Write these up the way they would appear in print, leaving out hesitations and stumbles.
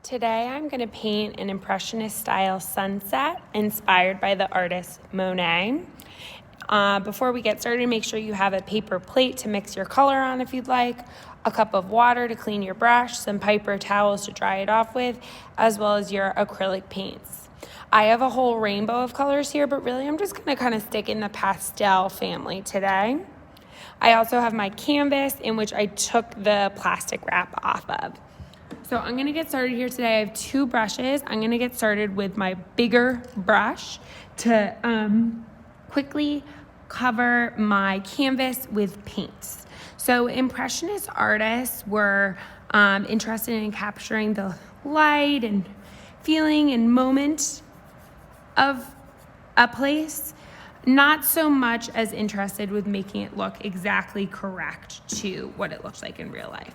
Today I'm going to paint an impressionist style sunset inspired by the artist Monet. Before we get started, make sure you have a paper plate to mix your color on if you'd like, a cup of water to clean your brush, some paper towels to dry it off with, as well as your acrylic paints. I have a whole rainbow of colors here, but really I'm just going to kind of stick in the pastel family today. I also have my canvas in which I took the plastic wrap off of. So I'm gonna get started here today. I have two brushes. I'm gonna get started with my bigger brush to quickly cover my canvas with paints. So Impressionist artists were interested in capturing the light and feeling and moment of a place, not so much as interested with making it look exactly correct to what it looks like in real life.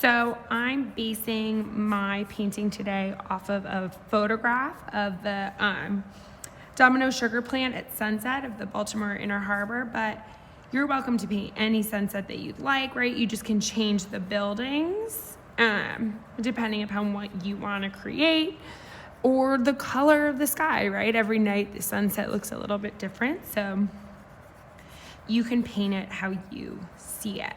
So I'm basing my painting today off of a photograph of the domino sugar plant at sunset of the Baltimore Inner Harbor, but you're welcome to paint any sunset that you'd like, right? You just can change the buildings depending upon what you want to create or the color of the sky, right? Every night the sunset looks a little bit different, so you can paint it how you see it.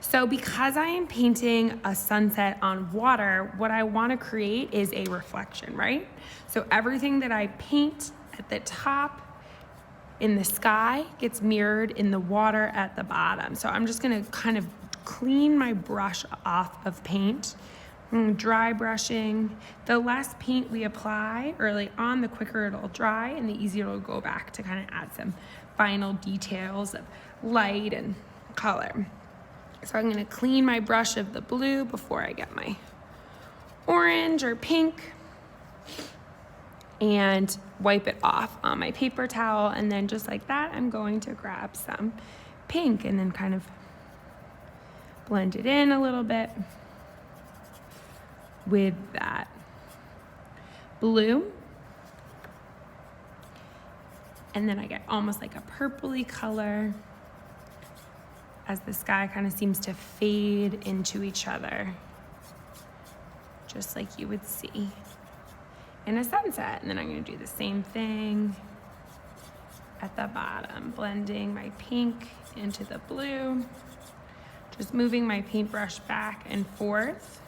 So because I am painting a sunset on water, what I want to create is a reflection, right? So everything that I paint at the top in the sky gets mirrored in the water at the bottom. So I'm just going to kind of clean my brush off of paint, dry brushing. The less paint we apply early on, the quicker it'll dry and the easier it'll go back to kind of add some final details of light and color. So I'm going to clean my brush of the blue before I get my orange or pink and wipe it off on my paper towel. And then just like that, I'm going to grab some pink and then kind of blend it in a little bit with that blue. And then I get almost like a purpley color as the sky kind of seems to fade into each other, just like you would see in a sunset. And then I'm gonna do the same thing at the bottom, blending my pink into the blue, just moving my paintbrush back and forth,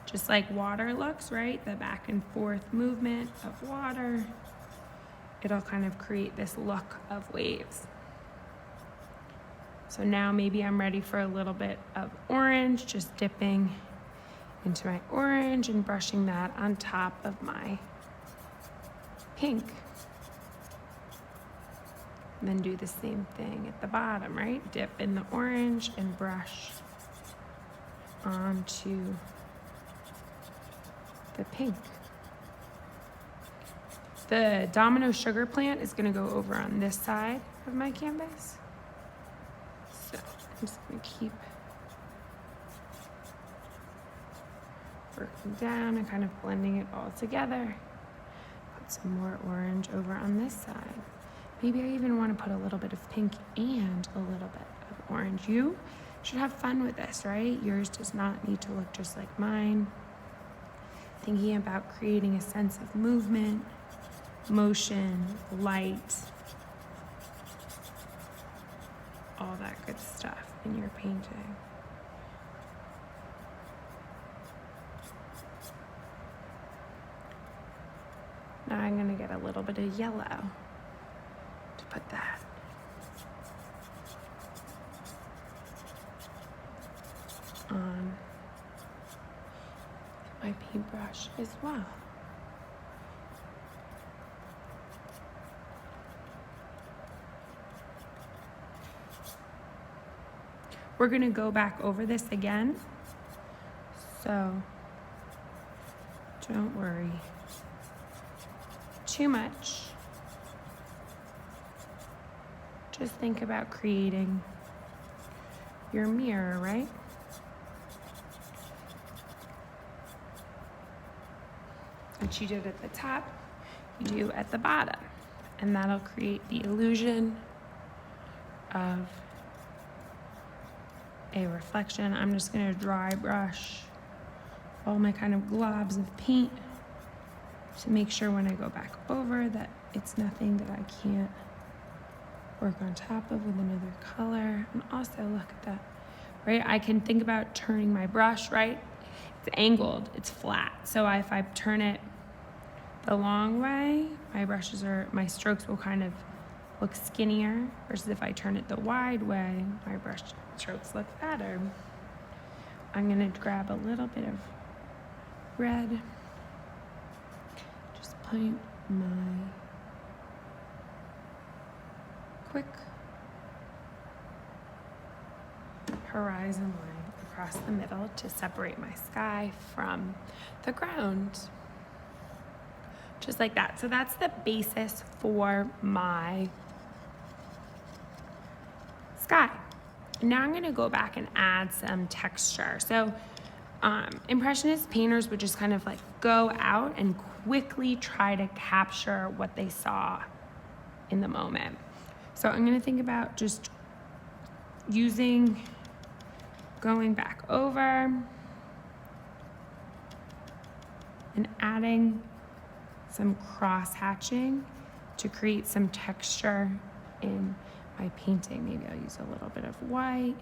just like water looks, right? The back and forth movement of water. It'll kind of create this look of waves. So now maybe I'm ready for a little bit of orange, just dipping into my orange and brushing that on top of my pink. And then do the same thing at the bottom, right? Dip in the orange and brush onto the pink. The domino sugar plant is gonna go over on this side of my canvas. So I'm just gonna keep working down and kind of blending it all together. Put some more orange over on this side. Maybe I even want to put a little bit of pink and a little bit of orange. You should have fun with this, right? Yours does not need to look just like mine. Thinking about creating a sense of movement, motion, light, all that good stuff in your painting. Now I'm going to get a little bit of yellow to put that on my paintbrush as well. We're going to go back over this again, so don't worry too much. Just think about creating your mirror, right? What you did at the top, you do at the bottom, and that'll create the illusion of a reflection. I'm just going to dry brush all my kind of globs of paint to make sure when I go back over that it's nothing that I can't work on top of with another color. And also look at that, right? I can think about turning my brush, right? It's angled, it's flat. So if I turn it the long way, my strokes will kind of look skinnier, versus if I turn it the wide way, my brush strokes look fatter. I'm gonna grab a little bit of red, just paint my quick horizon line across the middle to separate my sky from the ground. Just like that. So that's the basis for my sky. Now I'm gonna go back and add some texture. So Impressionist painters would just kind of like go out and quickly try to capture what they saw in the moment. So I'm gonna think about just going back over and adding some cross hatching to create some texture in my painting. Maybe I'll use a little bit of white.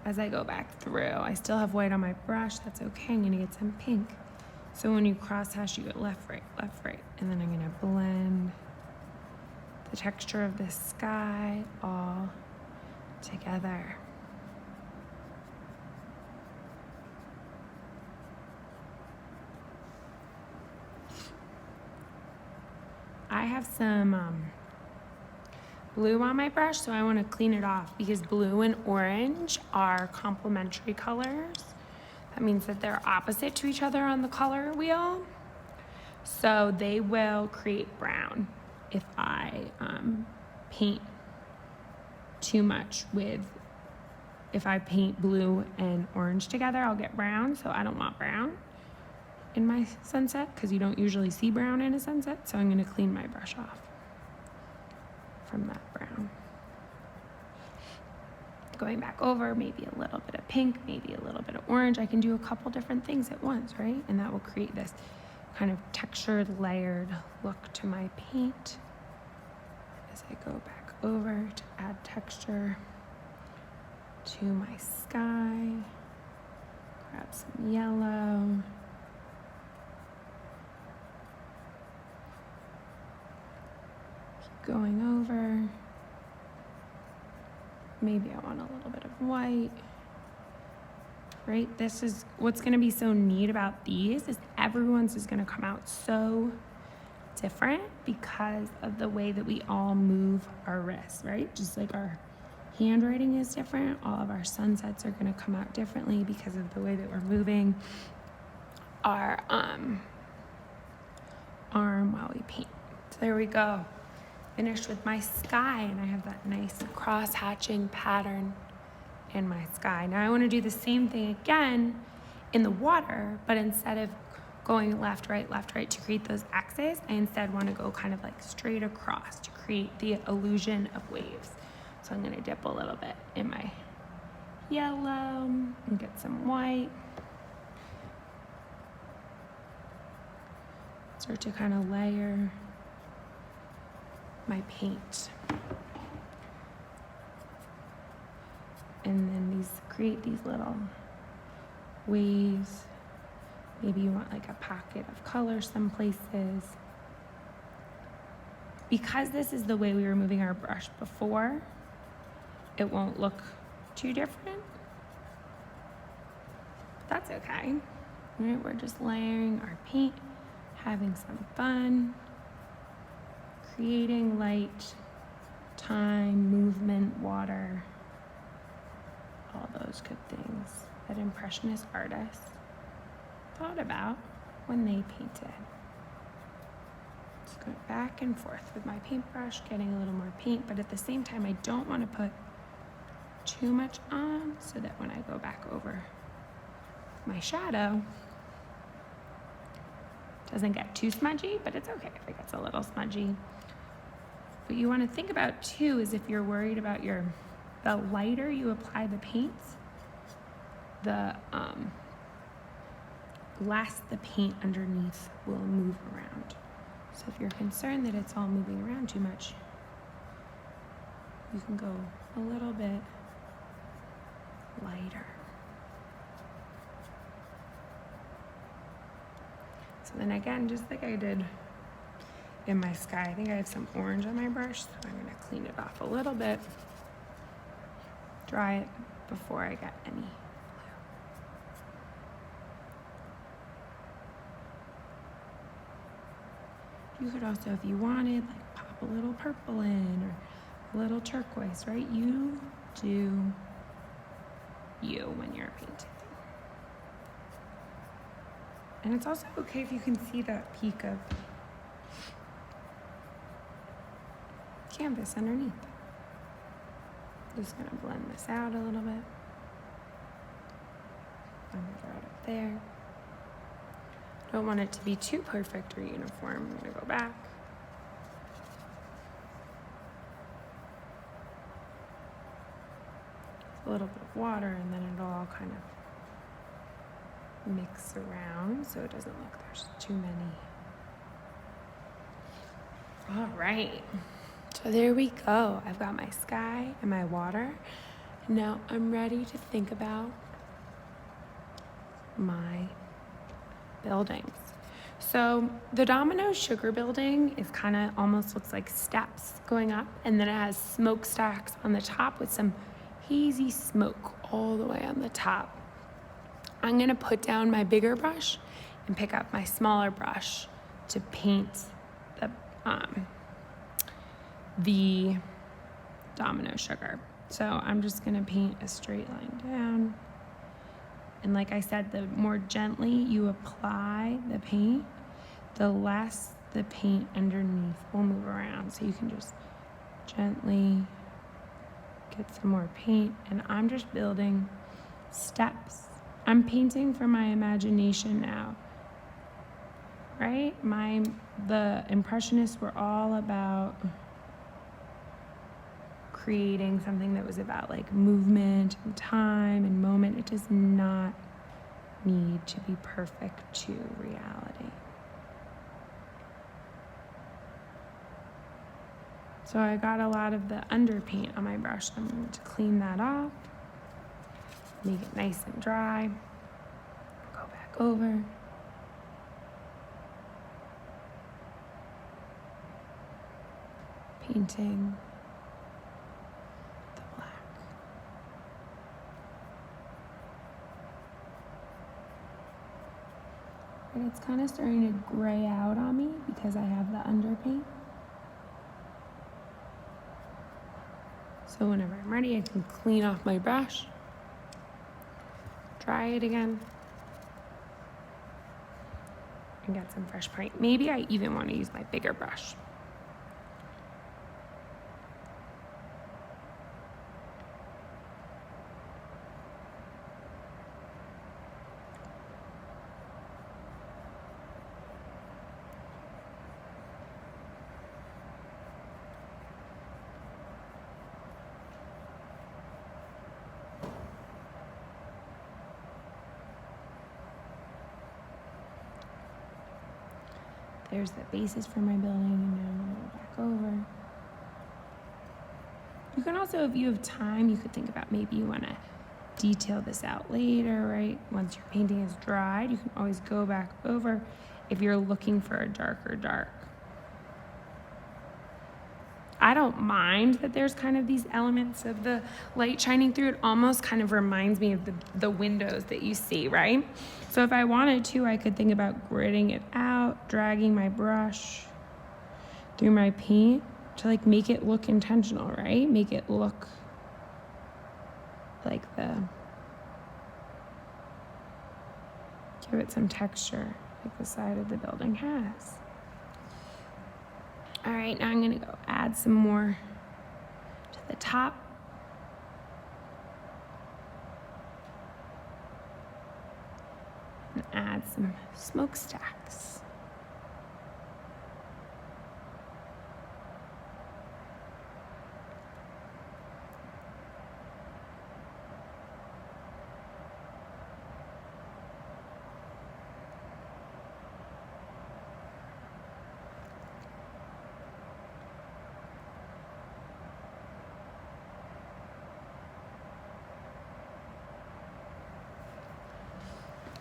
As I go back through, I still have white on my brush, that's okay, I'm gonna get some pink. So when you cross hatch, you go left, right, and then I'm gonna blend the texture of the sky all together. I have some blue on my brush, so I want to clean it off because blue and orange are complementary colors. That means that they're opposite to each other on the color wheel. So they will create brown if I paint too much if I paint blue and orange together, I'll get brown. So I don't want brown in my sunset because you don't usually see brown in a sunset. So I'm going to clean my brush off from that brown. Going back over, maybe a little bit of pink, maybe a little bit of orange. I can do a couple different things at once, right? And that will create this kind of textured, layered look to my paint. As I go back over to add texture to my sky, grab some yellow. Keep going over. Maybe I want a little bit of white, right? This is what's gonna be so neat about these is everyone's is gonna come out so different because of the way that we all move our wrists, right? Just like our handwriting is different, all of our sunsets are gonna come out differently because of the way that we're moving our arm while we paint. So there we go. Finished with my sky, and I have that nice cross-hatching pattern in my sky. Now I want to do the same thing again in the water, but instead of going left, right to create those X's, I instead want to go kind of like straight across to create the illusion of waves. So I'm going to dip a little bit in my yellow and get some white. Start to kind of layer my paint. And then create these little waves. Maybe you want like a pocket of color some places. Because this is the way we were moving our brush before, it won't look too different. But that's okay. All right, we're just layering our paint, having some fun. Creating light, time, movement, water, all those good things that Impressionist artists thought about when they painted. Just going back and forth with my paintbrush, getting a little more paint, but at the same time, I don't want to put too much on so that when I go back over my shadow, it doesn't get too smudgy, but it's okay if it gets a little smudgy. What you want to think about too is if you're worried about your the lighter you apply the paint, the less the paint underneath will move around. So if you're concerned that it's all moving around too much, you can go a little bit lighter. So then again, just like I did in my sky, I think I have some orange on my brush, so I'm gonna clean it off a little bit, dry it before I get any. You could also, if you wanted, like pop a little purple in or a little turquoise, right? You do you when you're painting. And it's also okay if you can see that peak of canvas underneath. Just gonna blend this out a little bit. I'm gonna draw it up there. Don't want it to be too perfect or uniform. I'm gonna go back. A little bit of water, and then it'll all kind of mix around so it doesn't look there's too many. All right, so there we go. I've got my sky and my water. Now I'm ready to think about my buildings. So the domino sugar building is kind of almost looks like steps going up, and then it has smokestacks on the top with some hazy smoke all the way on the top. I'm gonna put down my bigger brush and pick up my smaller brush to paint the domino sugar. So I'm just gonna paint a straight line down. And like I said, the more gently you apply the paint, the less the paint underneath will move around. So you can just gently get some more paint. And I'm just building steps. I'm painting from my imagination now, right? The Impressionists were all about creating something that was about like movement and time and moment. It does not need to be perfect to reality. So I got a lot of the underpaint on my brush. I'm going to clean that off, make it nice and dry, go back over. Painting the black. And it's kind of starting to gray out on me because I have the underpaint. So whenever I'm ready, I can clean off my brush, dry it again, and get some fresh paint. Maybe I even want to use my bigger brush. There's the basis for my building, and now I'm gonna go back over. You can also, if you have time, you could think about maybe you wanna detail this out later, right? Once your painting is dried, you can always go back over if you're looking for a darker dark. I don't mind that there's kind of these elements of the light shining through. It almost kind of reminds me of the windows that you see, right? So if I wanted to, I could think about gridding it out, dragging my brush through my paint to like make it look intentional, right? Make it look like give it some texture like the side of the building has. All right, now I'm gonna go add some more to the top. And add some smokestacks.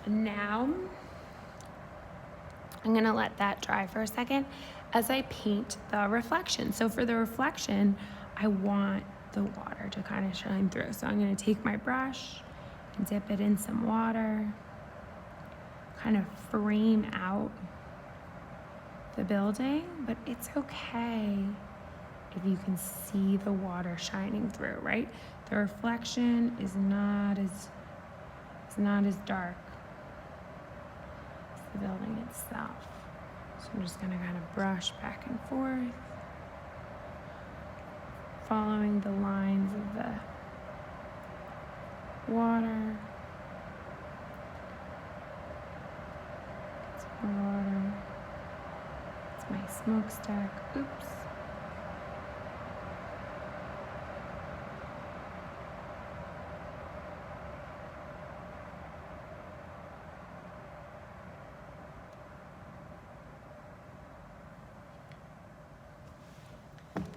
Now, I'm gonna let that dry for a second as I paint the reflection. So for the reflection, I want the water to kind of shine through. So I'm gonna take my brush and dip it in some water, kind of frame out the building, but it's okay if you can see the water shining through, right? The reflection is not as dark as the building itself. So I'm just gonna kind of brush back and forth, following the lines of the water. It's more water. It's my smokestack. Oops.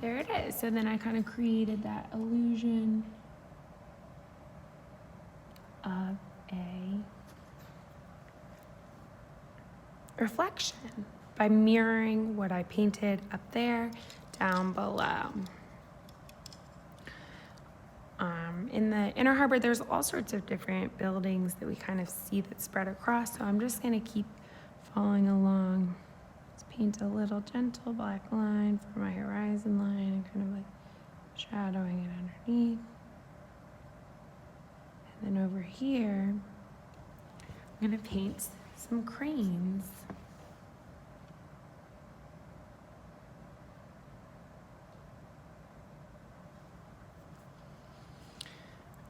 There it is. So then I kind of created that illusion of a reflection by mirroring what I painted up there down below. In the Inner Harbor, there's all sorts of different buildings that we kind of see that spread across, so I'm just gonna keep following along. Let's paint a little gentle black line for my horizon line and kind of like shadowing it underneath. And then over here, I'm gonna paint some cranes.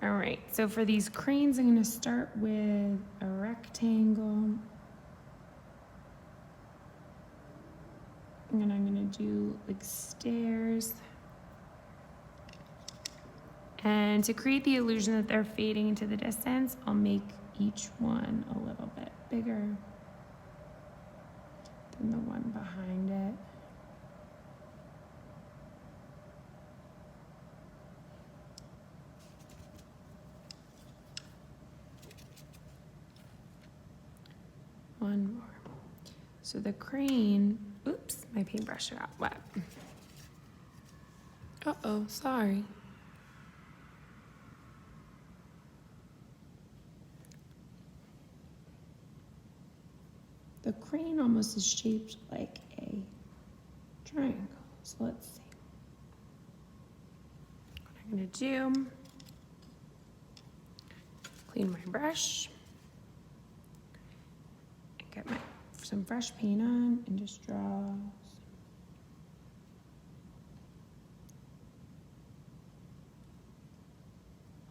All right, so for these cranes, I'm gonna start with a rectangle. And then I'm gonna do like stairs. And to create the illusion that they're fading into the distance, I'll make each one a little bit bigger than the one behind it. One more. So the crane, oops, my paintbrush got wet. Uh-oh, sorry. The crane almost is shaped like a triangle. So let's see. What I'm gonna do, clean my brush, and get some fresh paint on and just draw some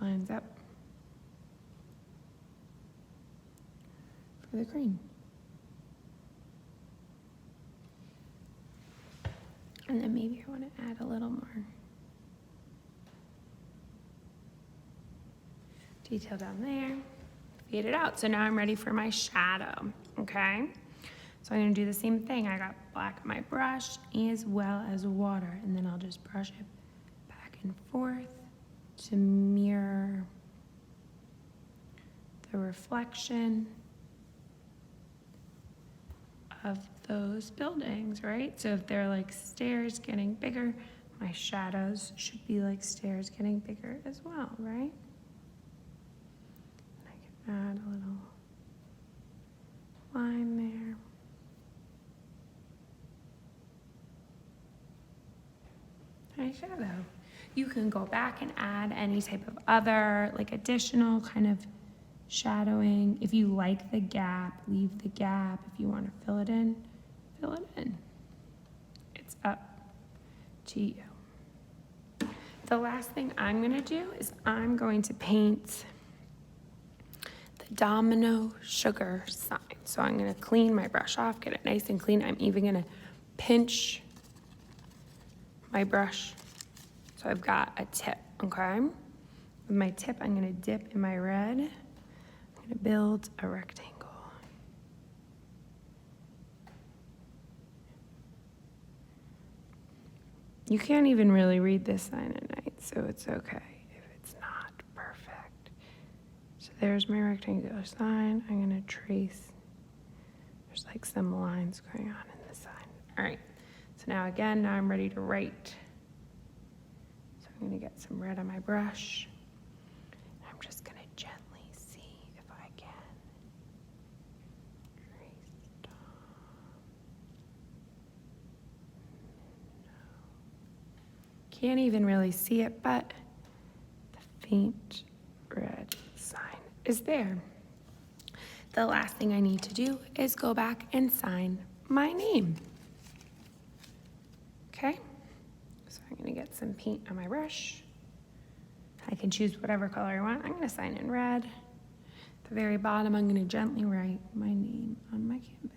lines up for the crane. And then maybe I want to add a little more detail down there, fade it out. So now I'm ready for my shadow, okay? So I'm gonna do the same thing. I got black in my brush as well as water, and then I'll just brush it back and forth to mirror the reflection of those buildings, right? So if they're like stairs getting bigger, my shadows should be like stairs getting bigger as well, right? And I can add a little line there. Nice shadow. You can go back and add any type of other, like additional kind of shadowing. If you like the gap, leave the gap. If you want to fill it in, fill it in. It's up to you. The last thing I'm gonna do is I'm going to paint the domino sugar sign. So I'm gonna clean my brush off, get it nice and clean. I'm even gonna pinch my brush so I've got a tip, okay? With my tip, I'm gonna dip in my red. I'm gonna build a rectangle. You can't even really read this sign at night, so it's okay if it's not perfect. So there's my rectangular sign. I'm gonna trace, there's like some lines going on in the sign. All right, so now again, now I'm ready to write. So I'm gonna get some red on my brush. I'm just gonna gently see if I can trace down. Can't even really see it, but the faint red sign is there. The last thing I need to do is go back and sign my name. Okay, so I'm gonna get some paint on my brush. I can choose whatever color I want. I'm gonna sign in red. At the very bottom, I'm gonna gently write my name on my canvas.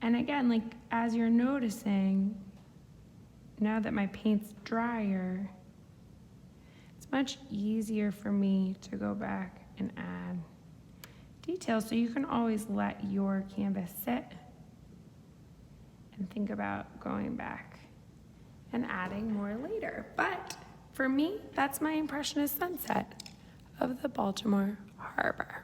And again, like as you're noticing, now that my paint's drier, it's much easier for me to go back and add details. So you can always let your canvas sit and think about going back and adding more later. But for me, that's my Impressionist sunset of the Baltimore Harbor.